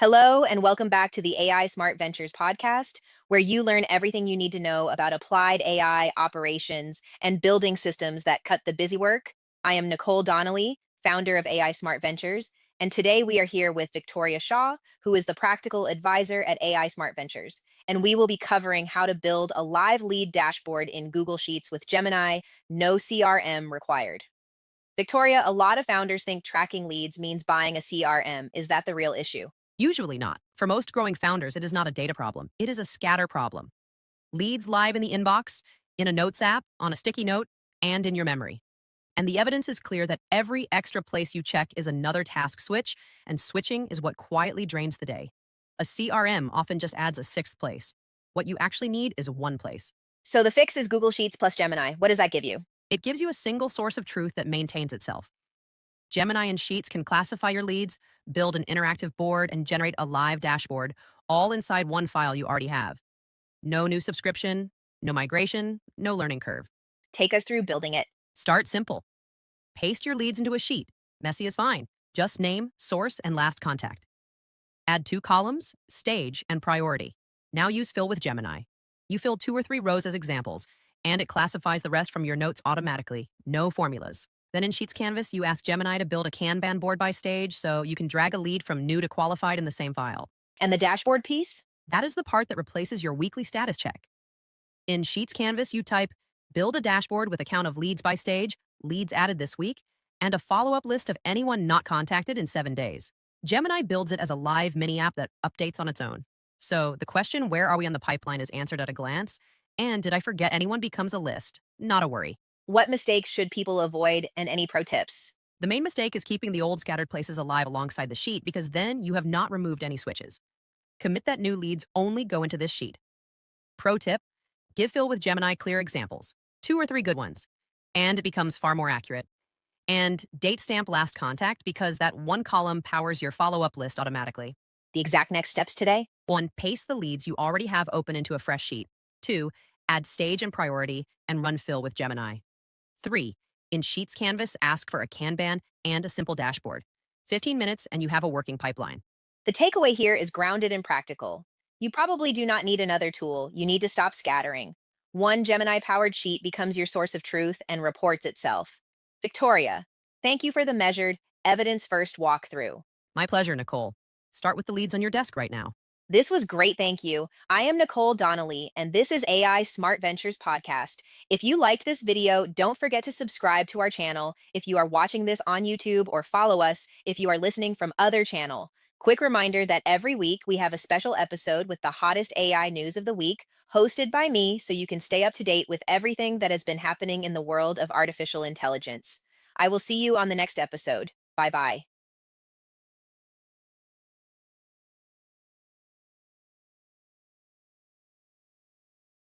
Hello, and welcome back to the AI Smart Ventures podcast, where you learn everything you need to know about applied AI operations and building systems that cut the busy work. I am Nicole Donnelly, founder of AI Smart Ventures, and today we are here with Victoria Shaw, who is the practical advisor at AI Smart Ventures. And we will be covering how to build a live lead dashboard in Google Sheets with Gemini, no CRM required. Victoria, a lot of founders think tracking leads means buying a CRM. Is that the real issue? Usually not. For most growing founders, it is not a data problem. It is a scatter problem. Leads live in the inbox, in a notes app, on a sticky note, and in your memory. And the evidence is clear that every extra place you check is another task switch, and switching is what quietly drains the day. A CRM often just adds a sixth place. What you actually need is one place. So the fix is Google Sheets plus Gemini. What does that give you? It gives you a single source of truth that maintains itself. Gemini and Sheets can classify your leads, build an interactive board, and generate a live dashboard, all inside one file you already have. No new subscription, no migration, no learning curve. Take us through building it. Start simple. Paste your leads into a sheet. Messy is fine. Just name, source, and last contact. Add two columns, stage, and priority. Now use fill with Gemini. You fill 2 or 3 rows as examples, and it classifies the rest from your notes automatically. No formulas. Then in Sheets Canvas, you ask Gemini to build a Kanban board by stage so you can drag a lead from new to qualified in the same file. And the dashboard piece? That is the part that replaces your weekly status check. In Sheets Canvas, you type, build a dashboard with a count of leads by stage, leads added this week, and a follow-up list of anyone not contacted in 7 days. Gemini builds it as a live mini app that updates on its own. So the question, where are we on the pipeline, is answered at a glance. And did I forget anyone becomes a list? Not a worry. What mistakes should people avoid and any pro tips? The main mistake is keeping the old scattered places alive alongside the sheet because then you have not removed any switches. Commit that new leads only go into this sheet. Pro tip, give fill with Gemini clear examples, 2 or 3 good ones, and it becomes far more accurate. And date stamp last contact because that one column powers your follow-up list automatically. The exact next steps today? 1, paste the leads you already have open into a fresh sheet. 2, add stage and priority and run fill with Gemini. 3, in Sheets Canvas, ask for a Kanban and a simple dashboard. 15 minutes and you have a working pipeline. The takeaway here is grounded and practical. You probably do not need another tool. You need to stop scattering. One Gemini-powered sheet becomes your source of truth and reports itself. Victoria, thank you for the measured, evidence-first walkthrough. My pleasure, Nicole. Start with the leads on your desk right now. This was great, thank you. I am Nicole Donnelly, and this is AI Smart Ventures Podcast. If you liked this video, don't forget to subscribe to our channel if you are watching this on YouTube, or follow us if you are listening from other channel. Quick reminder that every week we have a special episode with the hottest AI news of the week, hosted by me, so you can stay up to date with everything that has been happening in the world of artificial intelligence. I will see you on the next episode. Bye-bye.